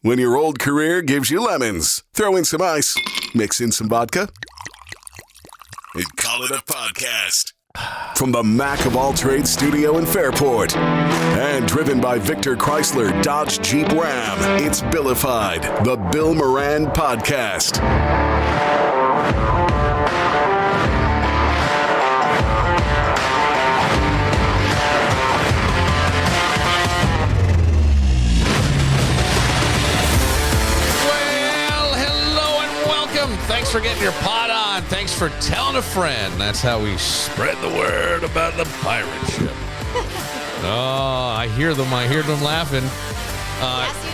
When your old career gives you lemons, throw in some ice, mix in some vodka, and call it a podcast. From the Mac of all trades studio in Fairport and driven by Victor Chrysler Dodge Jeep Ram, it's Billified, the Bill Moran Podcast. Thanks for getting your pot on. Thanks for telling a friend. That's how we spread the word about the pirate ship. Oh, I hear them laughing. Yes, you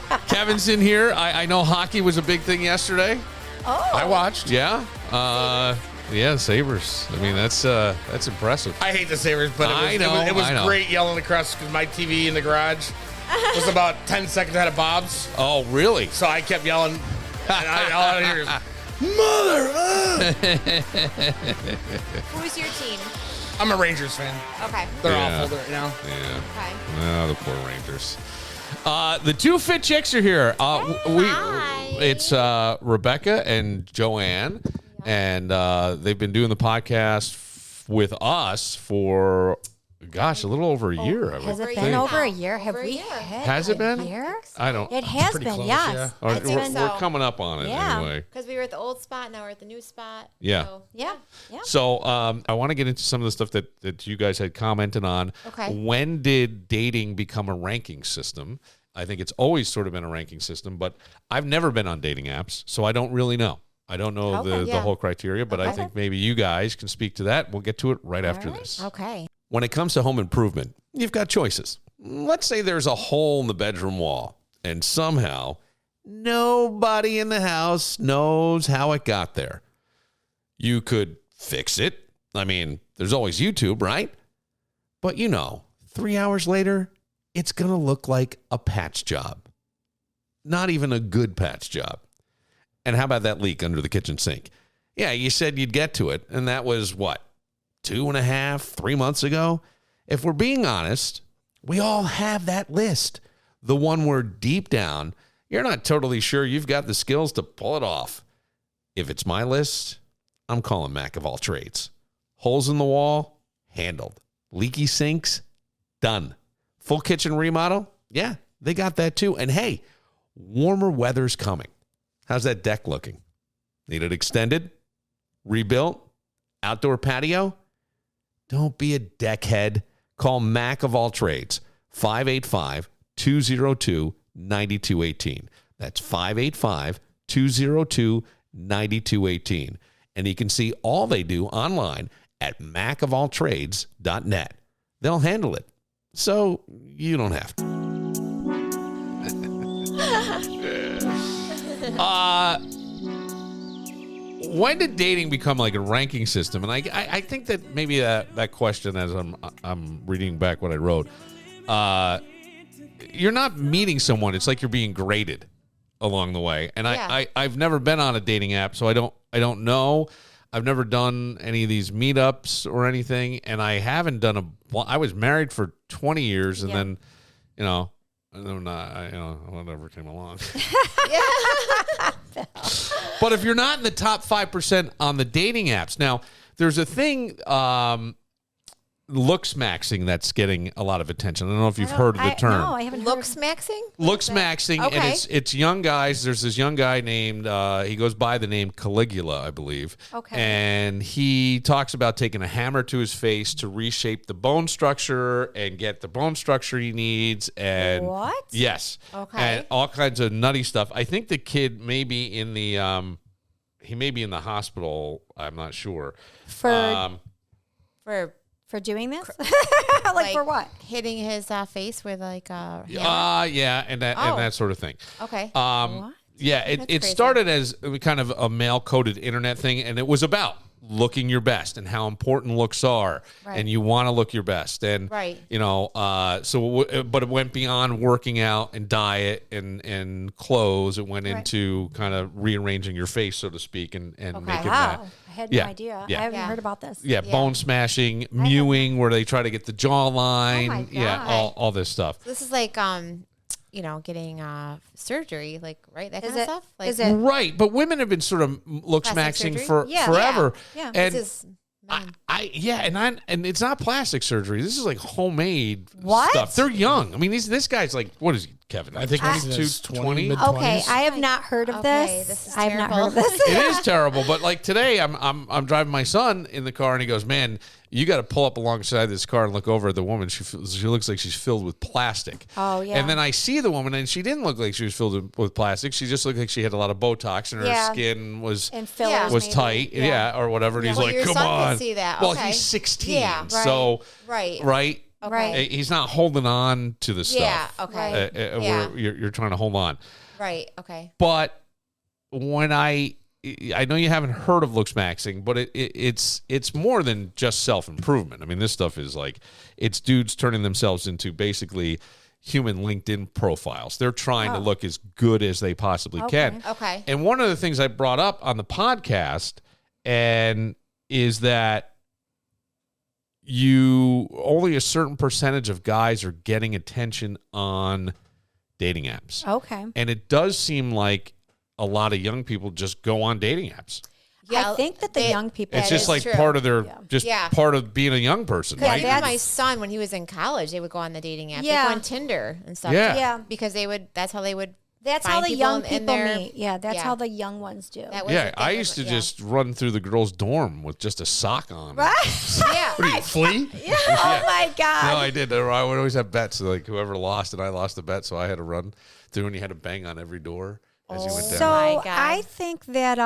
do. Kevin's in here. I know hockey was a big thing yesterday. Oh. I watched, yeah. Yeah, Sabres. I mean, that's impressive. I hate the Sabres, but it was great yelling across because my TV in the garage was about 10 seconds ahead of Bob's. Oh, really? So I kept yelling. And all I hear is, Mother! Who's your team? I'm a Rangers fan. Okay. They're awful, Yeah. Okay. Oh, the poor Rangers. The two fit chicks are here. Hi. It's Rebecca and Joanne, and they've been doing the podcast with us for, gosh, a little over a year. Has it been over a year? Have we hit Has it been? a year? I don't. It has Pretty been, close, yes. Or It's been we're so. coming up on it anyway. Because we were at the old spot, now we're at the new spot. Yeah. So, Yeah. So I want to get into some of the stuff that you guys had commented on. Okay. When did dating become a ranking system? I think it's always sort of been a ranking system, but I've never been on dating apps, so I don't really know. I don't know Okay, the whole criteria, but I Okay. think maybe you guys can speak to that. We'll get to it right after this. Okay. When it comes to home improvement, you've got choices. Let's say there's a hole in the bedroom wall, and somehow nobody in the house knows how it got there. You could fix it. I mean, there's always YouTube, right? But 3 hours later, it's going to look like a patch job. Not even a good patch job. And how about that leak under the kitchen sink? Yeah, you said you'd get to it, and that was what? 2.5, 3 months ago? If we're being honest, we all have that list. The one where deep down, you're not totally sure you've got the skills to pull it off. If it's my list, I'm calling Mac of all trades. Holes in the wall, handled. Leaky sinks, done. Full kitchen remodel, yeah, they got that too. And hey, warmer weather's coming. How's that deck looking? Need it extended? Rebuilt? Outdoor patio? Don't be a deckhead. Call Mac of all trades, 585-202-9218. That's 585-202-9218. And you can see all they do online at macofalltrades.net. They'll handle it, so you don't have to. When did dating become like a ranking system? And I think that maybe that question, as I'm reading back what I wrote, you're not meeting someone. It's like you're being graded along the way. And I've never been on a dating app, so I don't know. I've never done any of these meetups or anything, and I haven't done I was married for 20 years, and then, whatever came along. But if you're not in the top 5% on the dating apps, now there's a thing, Looksmaxxing, that's getting a lot of attention. I don't know if you've heard of the term. No, I haven't Looksmaxxing? Looksmaxxing, Okay. and it's young guys. There's this young guy named, he goes by the name Caligula, I believe. Okay. And he talks about taking a hammer to his face to reshape the bone structure and get the bone structure he needs. And What? Yes. Okay. And all kinds of nutty stuff. I think the kid may be in the, he may be in the hospital. I'm not sure. For doing this? like for what? Hitting his face with like a hammer? And that sort of thing. Okay. What? Yeah, That's it crazy. started as kind of a male-coded internet thing, and it was about looking your best and how important looks are, Right. and you want to look your best, and Right. but it went beyond working out and diet and clothes. It went into kind of rearranging your face, so to speak, and making that. Wow. I had Yeah. no idea. Yeah. I haven't Yeah. heard about this. Yeah, Yeah. bone smashing, mewing, where they try to get the jawline. Oh my Yeah, God. all this stuff. This is like getting surgery, like, right? That Is kind of it- stuff. Like, is it- Right, but women have been sort of looksmaxxing surgery? for Yeah. forever. Yeah. And this is and it's not plastic surgery. This is like homemade What? stuff. They're young. I mean, this guy's like, what is he, Kevin? I think he's in his 20. mid-20s. Okay, I have not heard of Okay, this. this is I have not terrible. heard of this. It is terrible, but like today, I'm driving my son in the car, and he goes, "Man, you got to pull up alongside this car and look over at the woman. She looks like she's filled with plastic." Oh, yeah. And then I see the woman, and she didn't look like she was filled with plastic. She just looked like she had a lot of Botox, and her Yeah. skin was And fillers was maybe. tight, yeah, or whatever. And he's Well, like, your "Come son could on." see that. Well, Okay. he's 16, Yeah. so right. right. Right. He's not holding on to the stuff. Yeah. Okay. Yeah. Where you're trying to hold on. Right. Okay. But when I know you haven't heard of Looksmaxxing, but it's more than just self-improvement. I mean, this stuff is like, it's dudes turning themselves into basically human LinkedIn profiles. They're trying to look as good as they possibly can. Okay. And one of the things I brought up on the podcast is that only a certain percentage of guys are getting attention on dating apps. Okay. And it does seem like a lot of young people just go on dating apps. I think that the young people. It's That just is like true. part of their, Yeah. part of being a young person, Because right? even my son, when he was in college, they would go on the dating app. Yeah. They go on Tinder and stuff. Yeah. Yeah. Because that's how they would. That's find how the people young in people their- meet. Yeah, that's Yeah. how the young ones do. That was Yeah, the thing I with- used to yeah. just run through the girls' dorm with just a sock on. Right? Yeah. What are you, flea? Oh my God. No, I did. I would always have bets. Like whoever lost, and I lost the bet, so I had to run through, and you had to bang on every door as you went down. So my God. I think that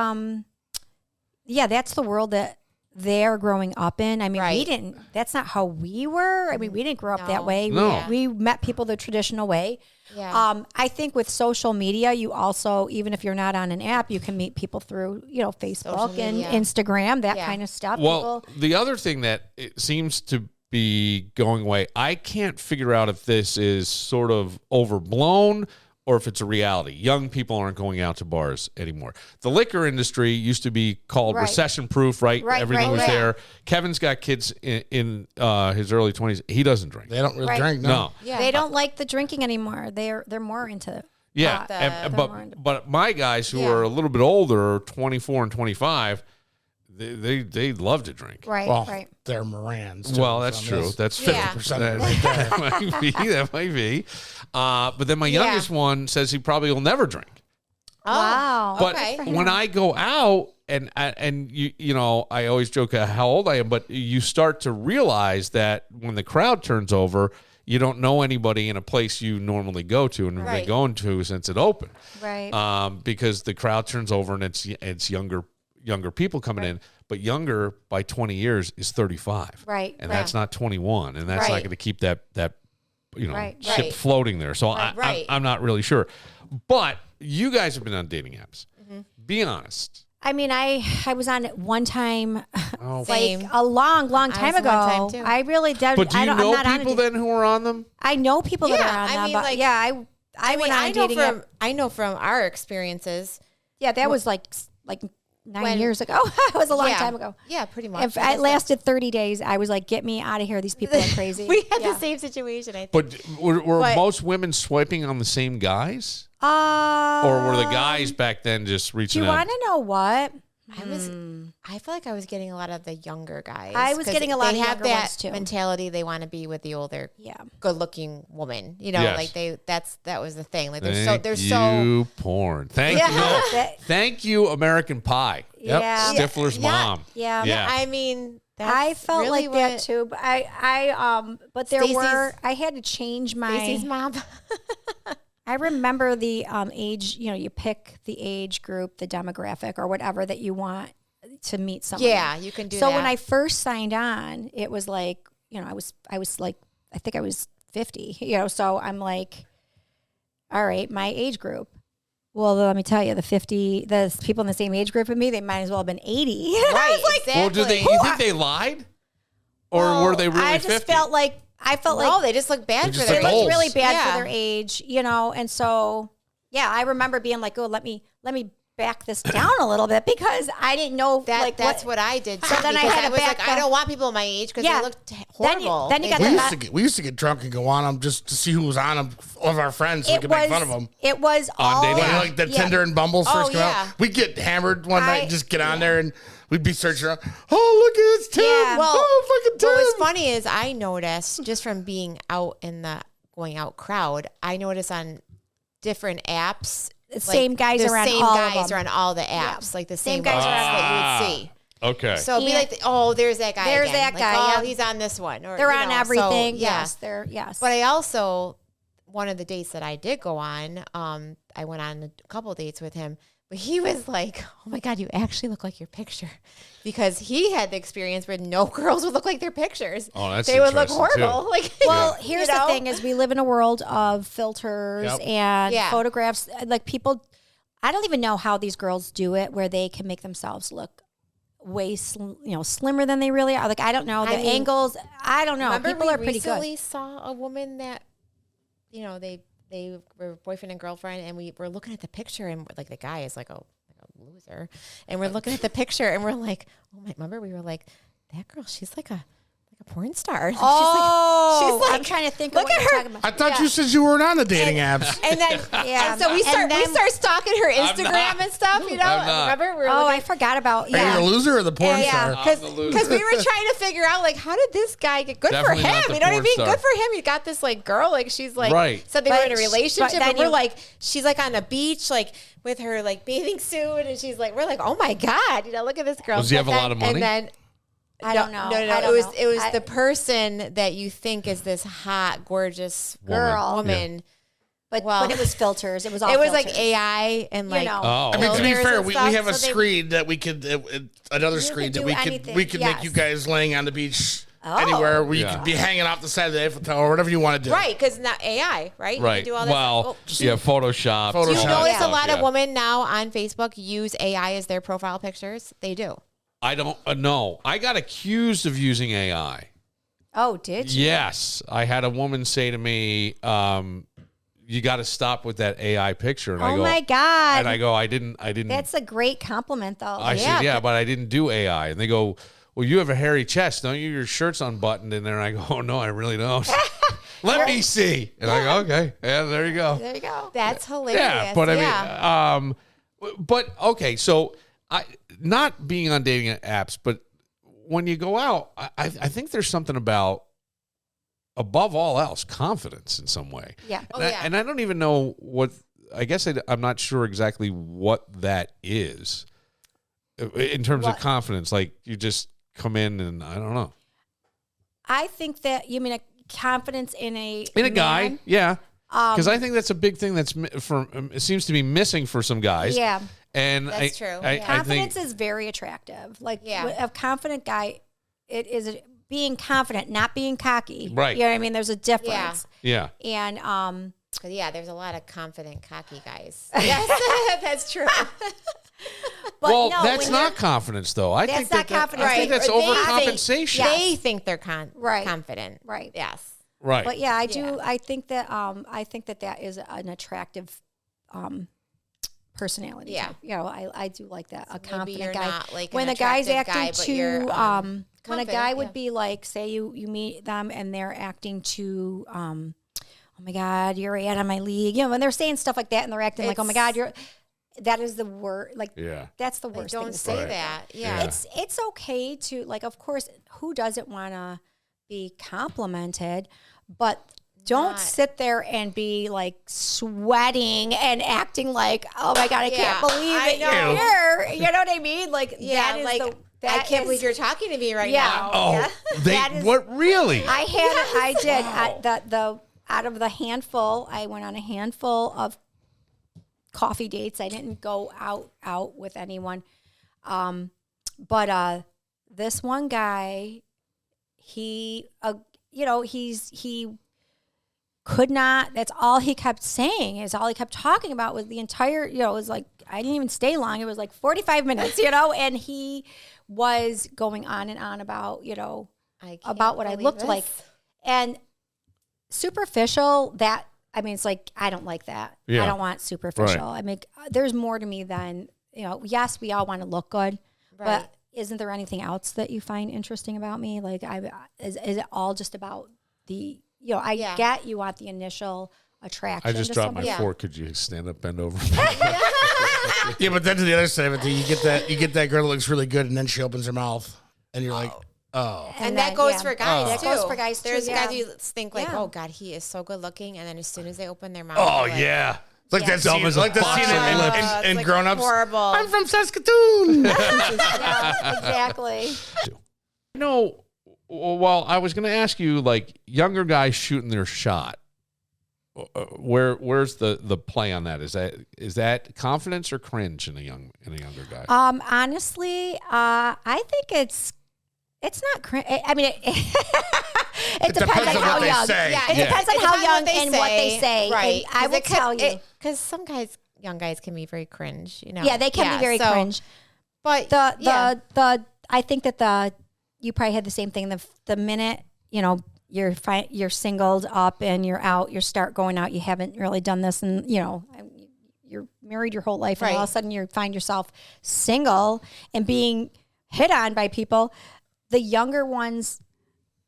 that's the world that they're growing up in. I mean, Right. that's not how we were. I mean, we didn't grow up that No. way. No. We met people the traditional way. Yeah. I think with social media, you also, even if you're not on an app, you can meet people through, Facebook Social and media. Instagram, that Yeah. kind of stuff. Well, People, the other thing that it seems to be going away, I can't figure out if this is sort of overblown or if it's a reality. Young people aren't going out to bars anymore. The liquor industry used to be called Right. recession-proof, right? Right, Everything right, was right. there. Kevin's got kids in his early 20s. He doesn't drink. They don't really Right. drink, No. Yeah. they don't like the drinking anymore. They're more into Yeah, The- but my guys who Yeah. are a little bit older, 24 and 25, they love to drink. right, Well, right. they're Morans. too, Well, that's so true. there's That's Yeah. 50% that, right there. that might be. That might be. But then my youngest one says he probably will never drink. Oh. Wow. But Okay. when I go out and you know, I always joke how old I am, but you start to realize that when the crowd turns over, you don't know anybody in a place you normally go to and have been Right. going to since it opened. Right. Because the crowd turns over and it's younger people coming in, but younger by 20 years is 35. Right, And right. that's not 21, and that's not Right. going to keep that Right, ship right. floating there. So Right. I'm not really sure. But you guys have been on dating apps. Mm-hmm. Be honest. I mean, I was on it one time, Oh, Same. like a long I time was ago. one time, too. I really did. but do you I'm know not on people it. then who are on them? I know people that Yeah, are on I them, mean, but like- yeah, I went on a dating app. I know from our experiences. Yeah, that was like 9 When- years ago. It was a long Yeah. time ago. Yeah, pretty much. If it lasted 30 days, I was like, get me out of here. These people are crazy. We had Yeah. the same situation, I think. But were But- most women swiping on the same guys? Or were the guys back then just Do reaching you out? want to know what? I feel like I was getting a lot of the younger guys. I was 'cause getting a lot they of have younger that ones, too. mentality. They want to be with the older, Yeah. good-looking woman. You know, Yes. like that was the thing. Like Thank they're so you, porn. Thank Yeah. you. No, That- thank you, American Pie. Yeah. Stifler's Yeah. mom. Yeah. Yeah. I mean, that's I felt really like that what- too, but but there Stacey's- I had to change my. Stacey's mom. I remember the age. You pick the age group, the demographic, or whatever that you want to meet someone. Yeah, you can do So that. when I first signed on, it was like I was like I think I was 50. So I'm like, all right, my age group. Well, let me tell you, the people in the same age group with me, they might as well have been 80. right, exactly. Well, you think they lied? Or were they really I just 50? felt like No, they just look bad for just their look they age. looked really bad Yeah. for their age, and so yeah, I remember being like, oh, let me back this down a little bit because I didn't know that's what I did. So then I had to was back like, I don't want people my age because they looked horrible. Then you got we used to get drunk and go on them just to see who was on them of our friends, so we could make fun of them. It was all like the Tinder and Bumble first come out. We'd get hammered one night and just get on there and we'd be searching around. Oh, look at this Tim! Yeah. Well, fucking Tim! What was funny is I noticed just from being out in the going out crowd, I noticed on different apps. The same guys are on all of them. are on all the apps, like the same guys guys that you would see. Okay. So it'd be like, oh, there's that guy. There's again. that guy. Oh, he's on this one. Or, they're on everything. So, yes, they're But I also, one of the dates that I did go on, I went on a couple of dates with him. But he was like, oh my God, you actually look like your picture. Because he had the experience where no girls would look like their pictures. Oh, that's They would look interesting, horrible. too. Like, well, here's the thing is we live in a world of filters and photographs. Like people, I don't even know how these girls do it where they can make themselves look way slimmer than they really are. Like, I don't know. The angles, I don't know. Remember people are pretty recently good. Saw a woman that, they were boyfriend and girlfriend, and we were looking at the picture, and like the guy is like a loser, and we're looking at the picture, and we're like, oh my! Remember, we were like, that girl, she's like a porn star. Oh, she's like, I'm trying to think. Look of what at you're her. talking about. I thought you said you weren't on the dating apps. And then, and so we start stalking her Instagram and stuff. You know, remember? I forgot about. Are you the loser or the porn star? Because we were trying to figure out like how did this guy get good Definitely for him? not the You know what I porn mean? star. Good for him. You got this like girl, like she's like Right. said they were in a relationship, but and we're like she's like on a beach like with her like bathing suit, and she's like we're like oh my God, look at this girl. Does he have a lot of money? And then. I don't know. No. It was the person that you think is this hot, gorgeous woman. But it was filters. It was all. It was filters. like AI and like. Oh, I mean, to be filters fair, and we stuff, have a so they- screen that we could another screen that do anything, we could make yes. you guys laying on the beach anywhere where you could be hanging off the side of the Eiffel Tower or whatever you want to do. Right, because not AI, right? You right. can do all that Well, stuff. Photoshop. Do you notice a stuff, lot of women now on Facebook use AI as their profile pictures? They do. I don't know. I got accused of using AI. Oh, did you? Yes. I had a woman say to me, you got to stop with that AI picture. And I go, my God. And I go, I didn't. That's a great compliment, though. I said, yeah, but I didn't do AI. And they go, well, you have a hairy chest, don't you? Your shirt's unbuttoned in there. And I go, oh, no, I really don't. Let me see. And I go, okay. Yeah, there you go. There you go. That's hilarious. Yeah, but I mean, but okay, so not being on dating apps, but when you go out, I think there's something about, above all else, confidence in some way. Yeah. And I don't even know what, I guess I'm not sure exactly what that is in terms of confidence. Like you just come in and I don't know. I think that you mean a confidence in a guy, yeah. Because I think that's a big thing it seems to be missing for some guys. Yeah. And that's true. Confidence is very attractive. Like a confident guy, it is being confident, not being cocky. Right. You know what I mean? There's a difference. Yeah. And there's a lot of confident, cocky guys. Yes, that's true. But that's not confidence, though. I think not confidence. I think that's overcompensation. They think they're confident. Right. Yes. Right. But yeah, I do. I think that that is an attractive personality. Yeah. Type. You know, I do like that. So a confident you're guy. not like when an the guy's attractive acting guy, but too you're, when a guy would be like, say you meet them and they're acting too oh my God, you're out of my league. You know, when they're saying stuff like that and they're acting like, oh my God, that is the word. Like, that's the worst. Don't thing to say say. that. Yeah. It's okay to like. Of course, who doesn't want to be complimented? But don't sit there and be like sweating and acting like, oh my God, I can't believe it. You're here. You know what I mean? Like, that is like, I can't believe you're talking to me right now. Oh, what really? I did. Out of the handful, I went on a handful of coffee dates. I didn't go out with anyone. But this one guy, he could not, that's all he kept saying, is all he kept talking about was the entire, it was like, I didn't even stay long. It was like 45 minutes, and he was going on and on about, about what I looked like. And superficial, it's like, I don't like that. Yeah. I don't want superficial. Right. I mean, there's more to me than yes, we all want to look good, Right. but isn't there anything else that you find interesting about me? Like, is it all just about the, I get you want the initial attraction. I just dropped my somebody. fork. Could you stand up, bend over? Yeah, but then to the other side of it, you get that girl that looks really good, and then she opens her mouth, and you're like, oh. And then, that goes for guys That too. goes for guys too. There's yeah. guys who think like, Yeah. oh God, he is so good looking, and then as soon as they open their mouth, Oh, they're like, yeah. It's like that Dumb scene, as a like the box scene of lips. it's in like Grown Ups. horrible. I'm from Saskatoon. Yeah, exactly. Well, I was going to ask you, like, younger guys shooting their shot. Where's the play on that? Is that confidence or cringe in a younger guy? Honestly, I think it's not cringe. I mean, it depends on on how what they young. say. Yeah, it depends on how young and what they say. Right. And I will tell you. Because some young guys can be very cringe, Yeah, they can be very cringe. But I think that you probably had the same thing. The minute you're singled up and you're out, you start going out. You haven't really done this, and you're married your whole life, and all of a sudden you find yourself single and being hit on by people. The younger ones,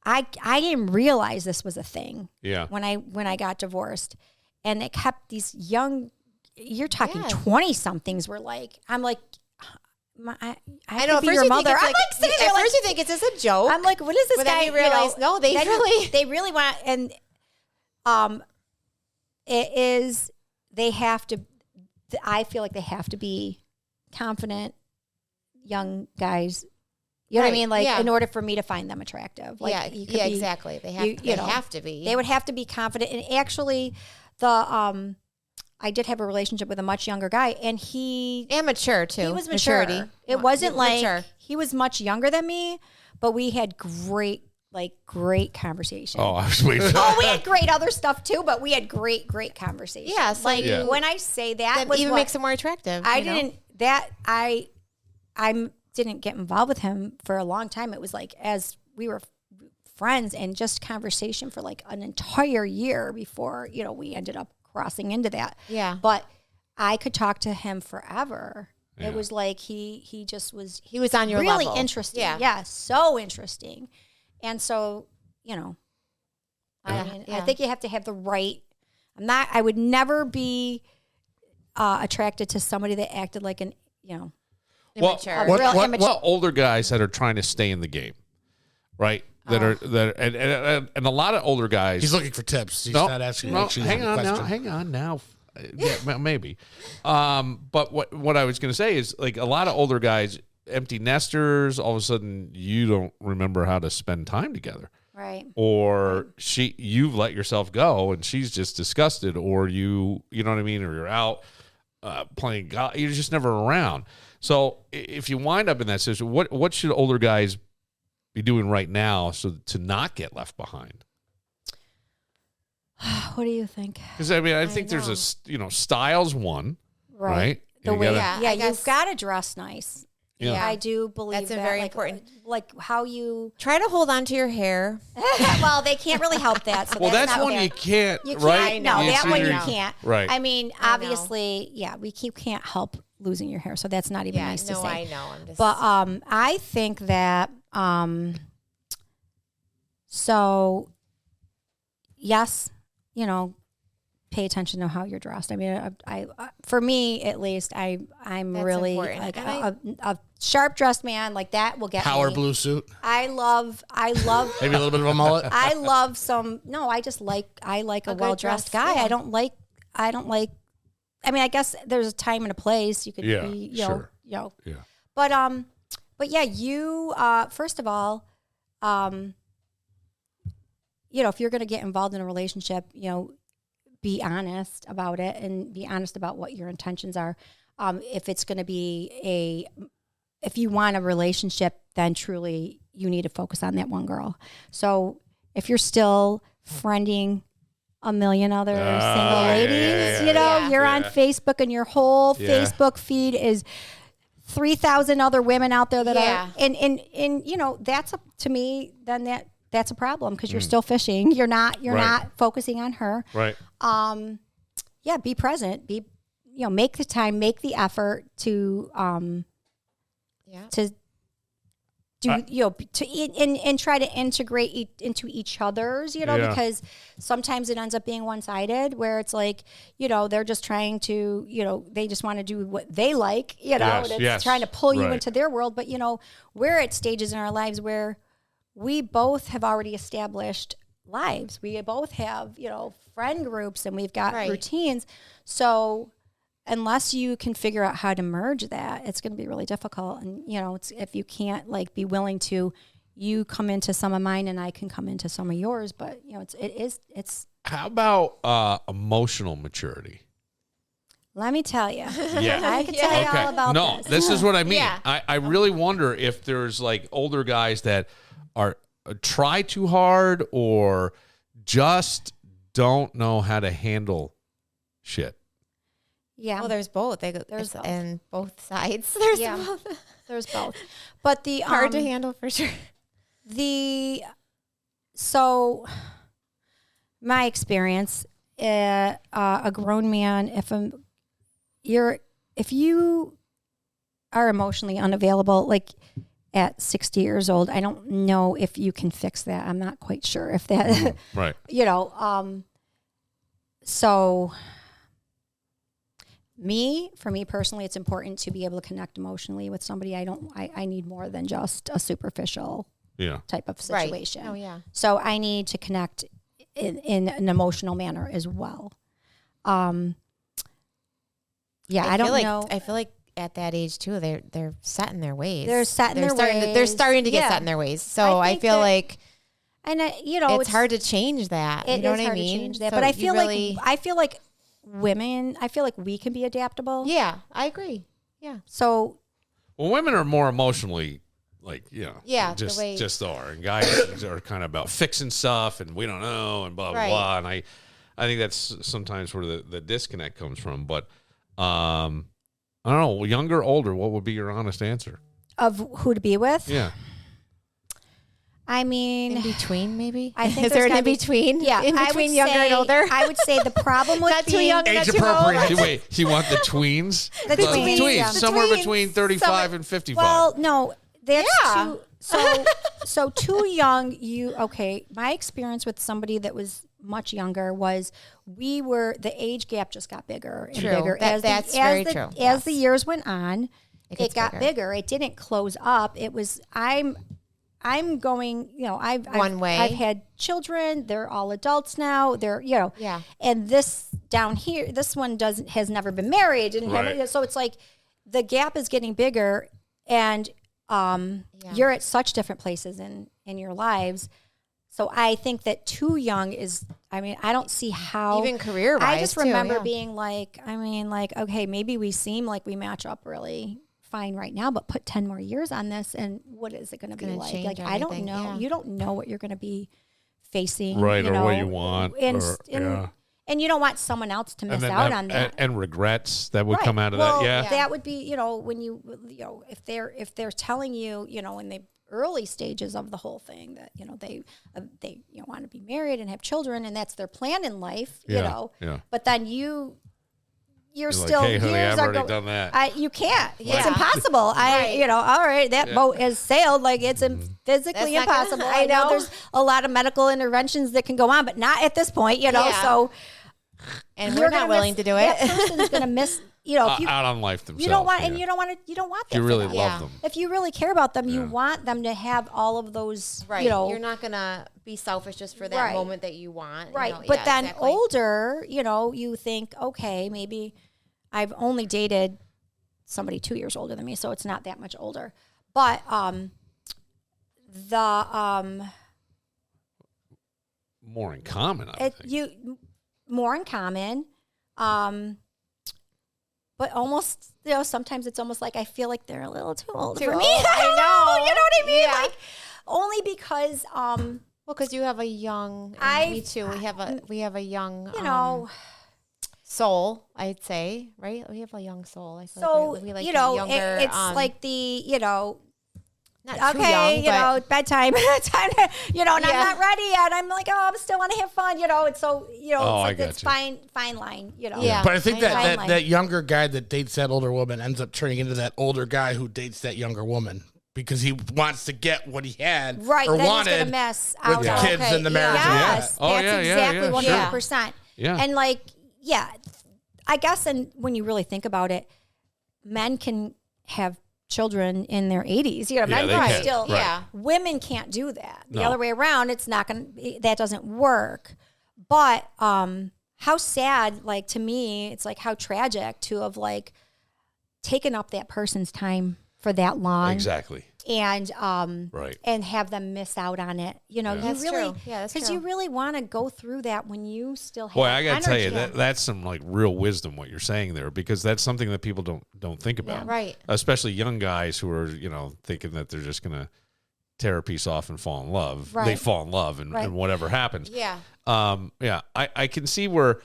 I didn't realize this was a thing. Yeah. When I got divorced, and it kept these young. You're talking 20-somethings. Were like, I'm like. I know. At Be first your you mother. think I'm like sitting there. at first you think it's just a joke. I'm like, what is this But guy? then you realize, no, they really want, and it is. They have to. I feel like they have to be confident, young guys. You know what I mean? Like, in order for me to find them attractive. Like, exactly. They have to be. They would have to be confident. And actually, I did have a relationship with a much younger guy, and and mature too. He was mature. Maturity. It wasn't like mature. he was much younger than me, but we had great conversation. Oh, I was waiting. We had great other stuff too, but we had great conversation. Yes, when I say that was even what, makes it more attractive. I didn't get involved with him for a long time. It was like as we were friends and just conversation for like an entire year before we ended up crossing into that. Yeah. But I could talk to him forever. Yeah. It was like he just was. He was on your really level. interesting. Yeah. Yeah, so interesting. And so, I think you have to have the right. I would never be attracted to somebody that acted like immature. What older guys that are trying to stay in the game, right? And a lot of older guys. He's looking for tips. He's not asking. Hang on now. Yeah, maybe. But what I was going to say is, like, a lot of older guys, empty nesters. All of a sudden, you don't remember how to spend time together, right? Or you've let yourself go, and she's just disgusted, or you know what I mean, or you're out playing golf. You're just never around. So if you wind up in that situation, what should older guys be doing right now so to not get left behind? What do you think? Because I think there's style's one, right? The you way, gotta, you've got to dress nice. Yeah. I do believe that's that, very important. Like how you try to hold on to your hair. Well, they can't really help that. So that's not one fair. you can't. You right? can't. No, that one you know. can't. Right. I mean, obviously, you can't help losing your hair, so that's not even nice to say. I know. I'm just. But I think that so yes, pay attention to how you're dressed. I mean, I for me at least, I'm That's really important. like a sharp dressed man like that will get Power me. blue suit. I love Maybe a little bit of a mullet. I love some. No, I like a well dressed guy. yeah. I don't like. I mean, I guess there's a time and a place. You could be, sure. Yeah. But yeah, you first of all, if you're going to get involved in a relationship, be honest about it and be honest about what your intentions are. If it's going to be if you want a relationship, then truly you need to focus on that one girl. So if you're still friending a million other single ladies, you're on Facebook and your whole Facebook feed is 3,000 other women out there that are, and that's to me, then that's a problem because you're still fishing. You're not focusing on her. Right. Be present. Be, make the time, make the effort to to do and try to integrate into each other's, because sometimes it ends up being one-sided where it's like, they're just trying to, they just want to do what they like, and it's trying to pull you into their world. But, we're at stages in our lives where we both have already established lives. We both have, friend groups, and we've got routines. So unless you can figure out how to merge that, it's going to be really difficult. And, it's, if you can't be willing to, you come into some of mine and I can come into some of yours, but it's. How about emotional maturity? Let me tell you. Yeah. I can tell you all about this. This is what I mean. Yeah. I really wonder if there's older guys that are try too hard or just don't know how to handle shit. Yeah. Well, there's both. There's both. And both sides. There's both. There's both. But the hard to handle for sure. So my experience, a grown man, if you are emotionally unavailable, at 60 years old, I don't know if you can fix that. I'm not quite sure if that, right. So for me personally, it's important to be able to connect emotionally with somebody. I need more than just a superficial type of situation. Right. Oh yeah. So I need to connect in an emotional manner as well. I don't know. I feel like at that age too, they're set in their ways. They're set in their ways. They're starting to get set in their ways. So I feel like, and it's hard to change that. You know what I mean? To change that. But I feel like women, I feel like we can be adaptable. Yeah, I agree. Yeah. So, well, women are more emotionally just are, and guys are kind of about fixing stuff and we don't know and blah blah blah. And I think that's sometimes where the disconnect comes from. But I don't know, younger, older, what would be your honest answer? Of who to be with? Yeah. I mean, in between, maybe. I think is there an in between? Yeah, in between younger and older. I would say the problem with not too young, age not too old. Wait, you want the tweens? The tweens, yeah. Somewhere The tweens. between 35 and 55. Well, no, that's too. So too young. My experience with somebody that was much younger was the age gap just got bigger and bigger. That's very true. As the years went on, it got bigger. It didn't close up. It was I'm going, one way. I've had children. They're all adults now. They're, Yeah. And this down here, this one has never been married. And so it's like the gap is getting bigger and you're at such different places in your lives. So I think that too young I don't see how. Even career-wise, I just remember being okay, maybe we seem like we match up really fine right now, but put 10 more years on this, and what is it going to be like? I don't know. Yeah. You don't know what you're going to be facing. Right, or what you want. And you don't want someone else to miss out on that. And regrets that would come out of that, yeah. That would be, when if they're telling you, in the early stages of the whole thing that, they want to be married and have children and that's their plan in life, but then you're still, like, hey, honey, I've already done that. You can't. Yeah. It's impossible. All right, that boat has sailed. It's physically impossible. I know there's a lot of medical interventions that can go on, but not at this point, so. And we're not willing to do it. That person's going to miss, out on life themselves. You don't want, and you don't want that. You really love them. If you really care about them, you want them to have all of those, right. You're not going to be selfish just for that moment that you want. Right. But then older, you think, okay, maybe I've only dated somebody 2 years older than me, so it's not that much older. But more in common, I think. More in common. But almost, sometimes it's almost like I feel like they're a little too old for me. I know. You know what I mean? Yeah. Only because because you have a young me too. We have a young soul, I'd say, right? We have a young soul. I feel so like we like younger, it's like the not too okay, young, you know, but bedtime, time to, you know, and Yeah. I'm not ready yet. I'm like, oh, I still want to have fun, you know. And so, you know, Oh, I it's, like, it's got fine line, you know. Yeah. But I think Fine that line. that younger guy that dates that older woman ends up turning into that older guy who dates that younger woman because he wants to get what he had Right, or then he's wanted going to mess with out. the of- kids and the marriage. Yes, Oh, that's yeah, yeah, exactly yeah, 100%. Yeah. And like, yeah, I guess, and when you really think about it, men can have children in their 80s. You know, men they can can. still. Right. yeah. Women can't do that. The No. other way around, it's not going to, that doesn't work. But how sad, like to me, it's like how tragic to have like taken up that person's time for that long. Exactly. And Right. and have them miss out on it. You know, Yeah. you That's really, true. Yeah, that's because true. you really want to go through that when you still have Boy, I got to tell you energy. that's some like real wisdom what you're saying there, because that's something that people don't think about. Right. Especially young guys who are, you know, thinking that they're just going to tear a piece off and fall in love. They Right. fall in love and, Right. and whatever happens. Yeah. Yeah, I can see where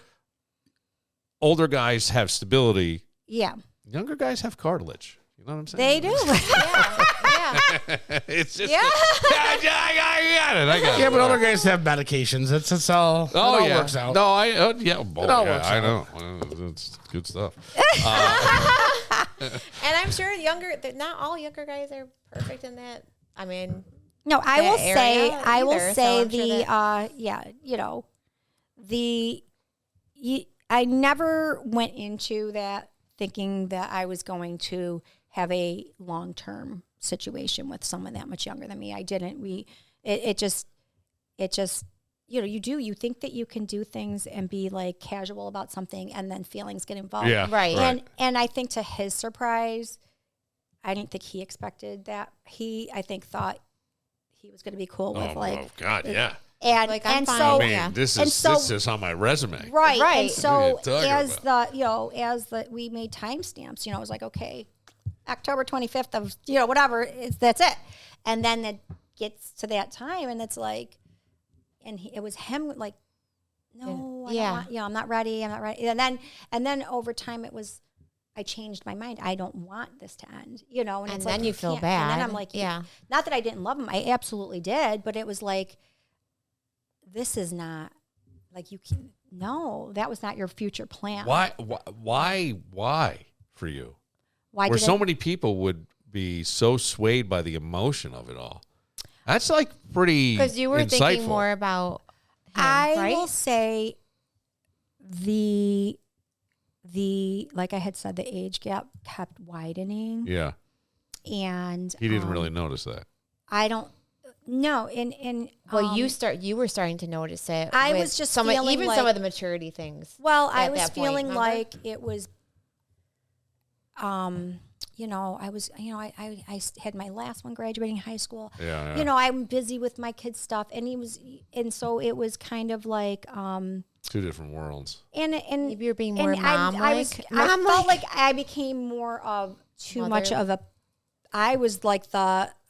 older guys have stability, Yeah, younger guys have cartilage. You know what I'm saying? they do. Yeah. It's just Yeah. I got it. I got it. Yeah, but older guys have medications. It's all. It all yeah. works out. No, yeah, boy, all yeah, works I out. know. Well, it's good stuff. And I'm sure not all younger guys are perfect in that. I mean, No, I that will say, area I will either, so say I'm sure the, that- yeah, you know, I never went into that thinking that I was going to have a long-term situation with someone that much younger than me. I didn't. It just, you know, you think that you can do things and be like casual about something, and then feelings get involved. Yeah, Right. And I think to his surprise, I didn't think he expected that. I think thought he was going to be cool with Oh God, yeah. and Like, I'm and fine. so I mean, yeah. this And is so- this is on my resume. right, Right. and so What are you as talking the you know as the we made timestamps, you know, it was like, okay, October 25th of, you know, whatever, that's it. And then it gets to that time, and it's like, and it was him like, no, I Yeah. don't want, you know, I'm not ready. And then over time it was, I changed my mind. I don't want this to end, you know. And And it's then like, you feel can't- And then bad. I'm like, Yeah. not that I didn't love him. I absolutely did. But it was like, this is not, like, you can, no, that was not your future plan. Why for you? Why Where did so it, many people would be so swayed by the emotion of it all. That's like pretty Because you were insightful. thinking more about him, I right? will say the like I had said, the age gap kept widening, Yeah, and he didn't really notice that. I don't know. And Well, you were starting to notice it. I with was just some feeling even like- some of the maturity things. well, I at was that point, feeling remember? like it was, you know, I was, you know, I had my last one graduating high school. Yeah. You know, I'm busy with my kids' stuff, and so it was kind of like, Two different worlds. and Maybe you're being more and I felt mom-like. like I became more of too much of a.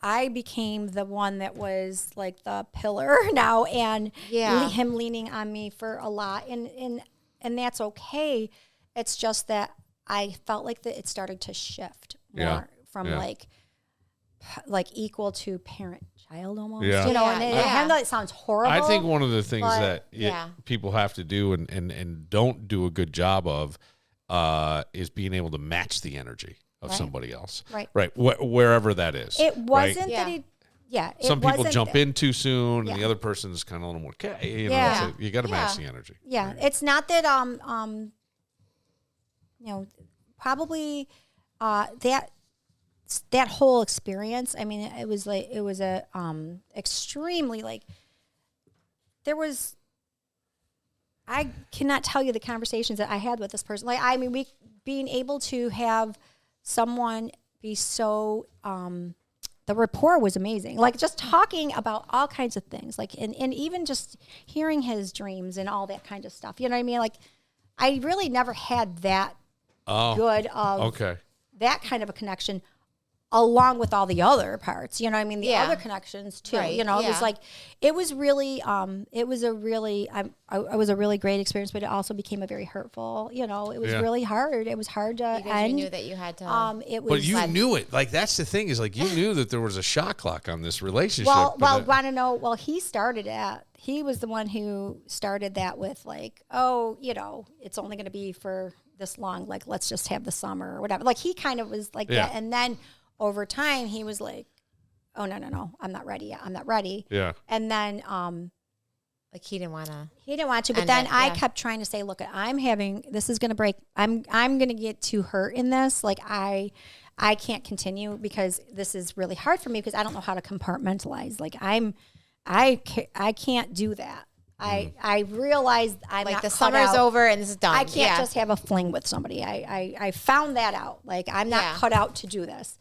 I became the one that was like the pillar now, and Yeah. him leaning on me for a lot, and that's okay. It's just that I felt like that it started to shift more Yeah. from Yeah. like equal to parent child almost. Yeah. You know, Yeah, and yeah. I know it sounds horrible. I think one of the things but- that Yeah. people have to do and don't do a good job of is being able to match the energy of Right. somebody else. Right. Right. Wherever that is. it right? wasn't Yeah. that he. Yeah, it Some people wasn't jump that- in too soon, and Yeah. the other person's kind of a little more. You know, Yeah. so you got to match Yeah. the energy. Yeah, it's not that you know, probably that whole experience. I mean, it was a extremely like there was. I cannot tell you the conversations that I had with this person. Like, I mean, being able to have someone be so the rapport was amazing. Like, just talking about all kinds of things, like and even just hearing his dreams and all that kind of stuff. You know what I mean? Like, I really never had that Oh, good of okay. that kind of a connection along with all the other parts, you know what I mean? The Yeah. other connections too, Right, you know, it was yeah. like, it was really, it was a really, it was a really great experience, but it also became a very hurtful, you know, it was Yeah. really hard. It was hard to Because end. you knew that you had to. It was, But you knew it. Like, that's the thing is, like, you knew that there was a shot clock on this relationship. well, but want to know, well, he was the one who started that with like, oh, you know, it's only going to be for this long. Like, let's just have the summer or whatever. Like, he kind of was like Yeah. that. And then over time he was like, oh, no, I'm not ready yet. I'm not ready. Yeah. And then, like he didn't want to. he didn't want to, but And then then, I yeah. kept trying to say, look, this is going to break. I'm going to get too hurt in this. Like I can't continue because this is really hard for me because I don't know how to compartmentalize. Like I can't do that. I realized I'm Like not the cut summer's out. over and this is done. I can't yeah. just have a fling with somebody. I found that out. Like I'm not Yeah. cut out to do this.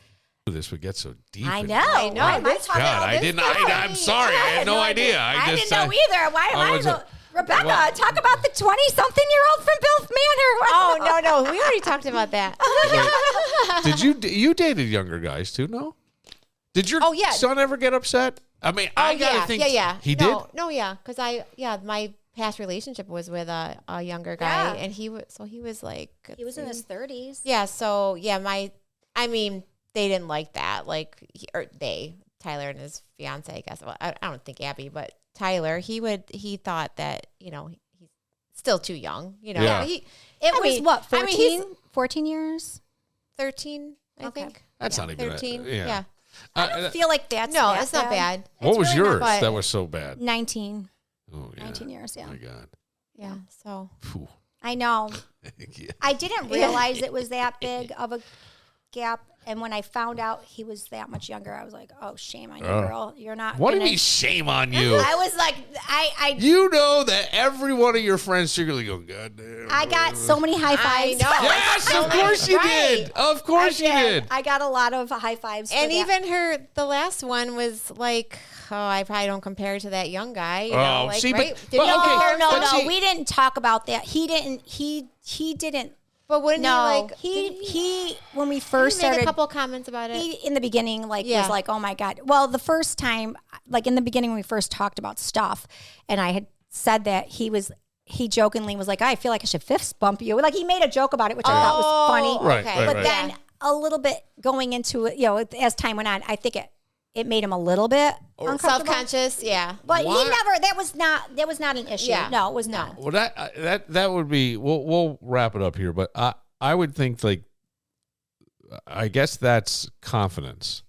This would get so deep. I in know. it. I know. Why am I This- talking God, all I this didn't. stuff? I'm sorry. I had no idea. I just, didn't know either. Why am I? was a- Rebecca, Well- talk about the 20-something-year-old from Bill Manor. Oh no, we already talked about that. Did you dated younger guys too? No. Did your Oh, yeah. son ever get upset? I mean, I gotta yeah, think. yeah. He no, did. No, yeah, because my past relationship was with a younger guy, Yeah. and he was like, He was in his 30s. yeah. So yeah, they didn't like that. Like Tyler and his fiance, I guess. Well, I don't think Abby, but Tyler, he thought that he's still too young. You know, Yeah. It I was mean- what, I mean, he's- 14 years? 13, I Okay. think. That's Yeah, not even. 13. Yeah. I don't feel like that's No, that it's not bad. What It's was really not, yours but- that was so bad? 19 Oh yeah. 19 years, yeah. My God. Yeah. So Phew. I know. Yeah. I didn't realize it was that big of a gap. And when I found out he was that much younger, I was like, oh, shame on you, girl. You're not What do gonna... you mean shame on you? I was like, I You know that every one of your friends secretly go, God damn. got so many high fives. know. Yes, of course you did. Of course you did. I got a lot of high fives. and for that. even the last one was like, oh, I probably don't compare to that young guy. You know, Oh, like, see, but- right? but Didn't you okay, compare No, himself? see- we didn't talk about that. He didn't. But wouldn't No, he he when we he first made started, a couple comments about it? he in the beginning Yeah. was like, oh my God. Well, the first time, like in the beginning when we first talked about stuff, and I had said that he jokingly was like, I feel like I should fist bump you. Like he made a joke about it, which I thought was funny. Right, okay. right, But right. then a little bit going into it, as time went on, I think it made him a little bit uncomfortable. Self-conscious, yeah. But What? he never. That was not an issue. Yeah. No, it was not. Well, that would be. We'll wrap it up here, but I would think like, I guess that's confidence.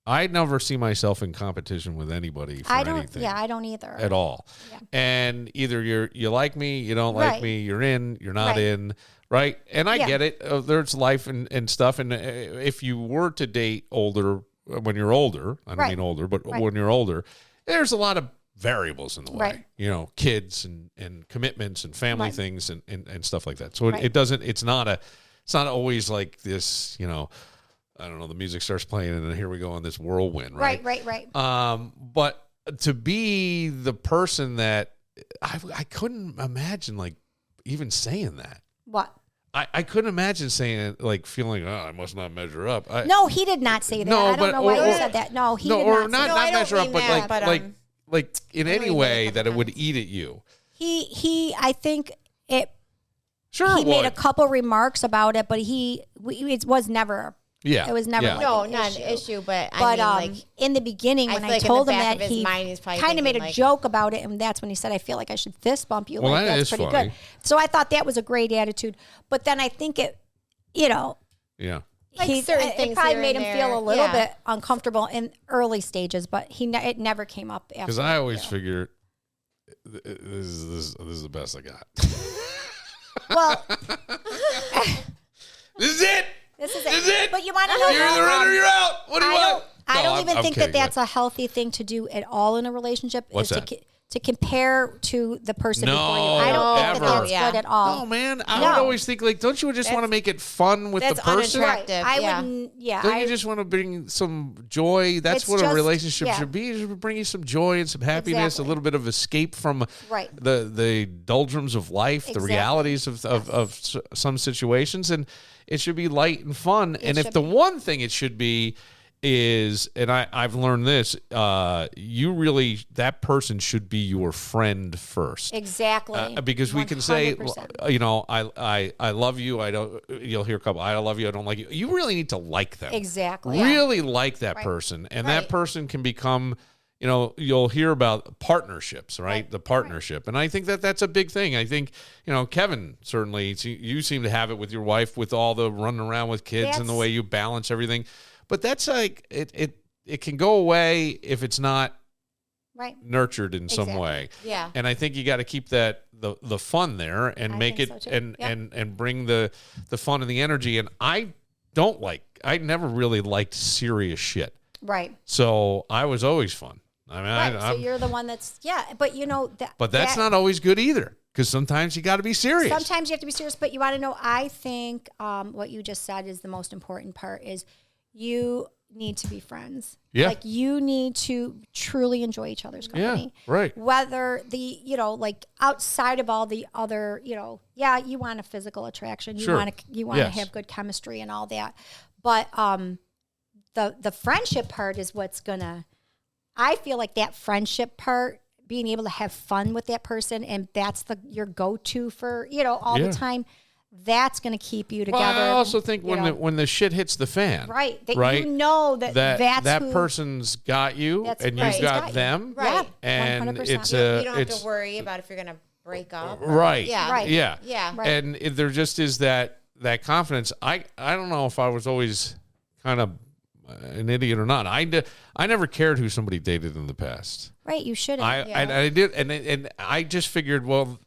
I never see myself in competition with anybody for I don't. anything. Yeah, I don't either. At all. Yeah. And either you like me, you don't like Right. me, you're in, you're not Right. in, right? And I Yeah. get it. There's life and stuff. And if you were to date older, when you're older, I don't Right. mean older, but Right. when you're older, there's a lot of variables in the way, Right. kids and commitments and family Right. things and stuff like that. So Right. it's not always like this, I don't know, the music starts playing and then here we go on this whirlwind, right? Right. But to be the person that I couldn't imagine like even saying that. What? I couldn't imagine saying it like feeling, oh, I must not measure up. No, he did not say that. No, I don't but- know why or- you said that. No, he no, did or not. No, Say I not don't measure up, mean but that, but, like in I any only made a way couple that it would comments. eat at you. He. I think it. Sure, He it made would. a couple remarks about it, but it was never. Yeah, It was never yeah. like No, an not issue. an issue, but But I mean, like, in the beginning, I when feel I like in told the him back of that, his he mind, he's probably kind of made a thinking, like- joke about it, and that's when he said, "I feel like I should fist bump you." Well, like that that's is pretty funny. good. So I thought that was a great attitude. But then I think it, Yeah. Like certain it things probably here made and him feel there. a little Yeah. bit uncomfortable in early stages, but it never came up after. Because I always yeah. figure this is the best I got. Well, This is it. this is This is it. But you want to know? You're either in or you're out. What do you I want? don't No, even I'm think kidding. that that's a healthy thing to do at all in a relationship. What's is that? to compare to the person No, before you. I don't think ever. that that's good at all. Oh man, I would always think like, don't you just want to make it fun with the that's person? unattractive. I Yeah. wouldn't. Yeah, Don't you just want to bring some joy? That's It's what a just- relationship yeah. should be. It should bring you some joy and some happiness, Exactly. a little bit of escape from Right. the doldrums of life, the Exactly. realities of some situations, and it should be light and fun. And if should the one thing it should be is, and I've learned this, that person should be your friend first. exactly Because we can say, 100%. I love you. You'll hear a couple, I love you. I don't like you. You really need to like them. Exactly. Really like that person. And that person can become, you'll hear about partnerships, right? The partnership. And I think that's a big thing. I think, Kevin, certainly, you seem to have it with your wife with all the running around with kids and the way you balance everything. But that's like, it can go away if it's not nurtured in some way. Yeah. And I think you got to keep that the fun there and make it think so too. and bring the fun and the energy. And I never really liked serious shit. Right. So I was always fun. I mean, So you're the one that's but but that's not always good either, because sometimes you got to be serious. Sometimes you have to be serious, but you want to know. I think what you just said is the most important part. Is you need to be friends. Yeah. Like you need to truly enjoy each other's company. Yeah, right. Whether like outside of all the other, you want a physical attraction. You Sure. want to have good chemistry and all that. But the friendship part is what's gonna. I feel like that friendship part, being able to have fun with that person, and that's your go-to for all the time. That's going to keep you together. Well, I also think when the shit hits the fan, right? That right? You know that's that who, person's got you, and you've got them, Right. And 100%. it's You don't have to worry about if you're going to break up. right, Yeah. Right. yeah, Yeah. Right. And there just is that confidence. I don't know if I was always kind of an idiot or not. I never cared who somebody dated in the past. right. You shouldn't. I did, and I just figured, well.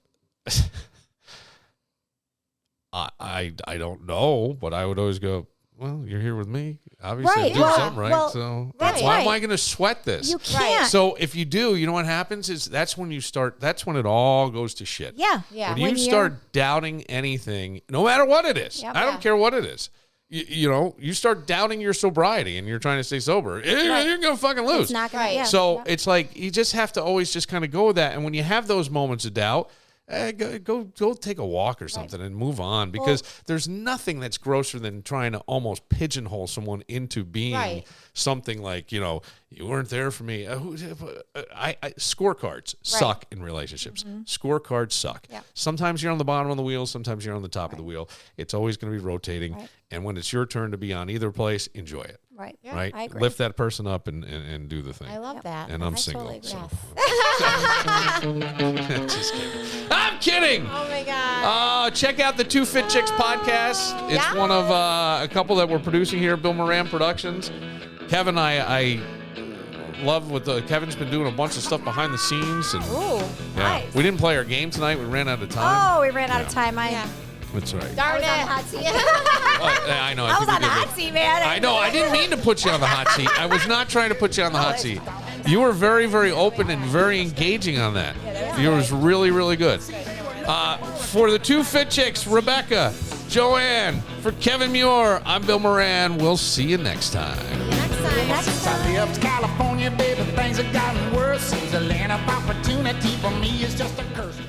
I don't know, but I would always go, well, you're here with me. Obviously, Right. I do something right. Well, so that's why am right. I going to sweat this? You can't. So if you do, you know what happens is that's when it all goes to shit. Yeah. Yeah. When When you you're- start doubting anything, no matter what it is, Yep. I don't care what it is. You start doubting your sobriety and you're trying to stay sober. You're going to fucking lose. It's not going Right. to. So it's like you just have to always just kind of go with that. And when you have those moments of doubt, go take a walk or something and move on, because there's nothing that's grosser than trying to almost pigeonhole someone into being something like, you weren't there for me. Scorecards suck in relationships. Scorecards suck. Yeah. Sometimes you're on the bottom of the wheel. Sometimes you're on the top of the wheel. It's always going to be rotating. Right. And when it's your turn to be on either place, enjoy it. Right. Yeah. Right? I agree. Lift that person up and do the thing. I love that. And I'm I single. totally agree. So. Yes. Just kidding. I'm kidding. Oh my God. Check out the Two Fit Chicks podcast. It's one of a couple that we're producing here, Bill Moran Productions. Kevin, I love what Kevin's been doing a bunch of stuff behind the scenes. And Ooh, nice. we didn't play our game tonight. We ran out of time. Oh, we ran out of time. That's right. Darn was on the it. hot seat. I know. I was think on you the did hot seat, man. I know. I didn't mean to put you on the hot seat. I was not trying to put you on the hot seat. You were very, very open and very engaging on that. You was really, really good. For the Two Fit Chicks, Rebecca, Joanne, for Kevin Muir, I'm Bill Moran. We'll see you next time. South of California, baby, things have gotten worse. Seems a land of opportunity for me is just a curse.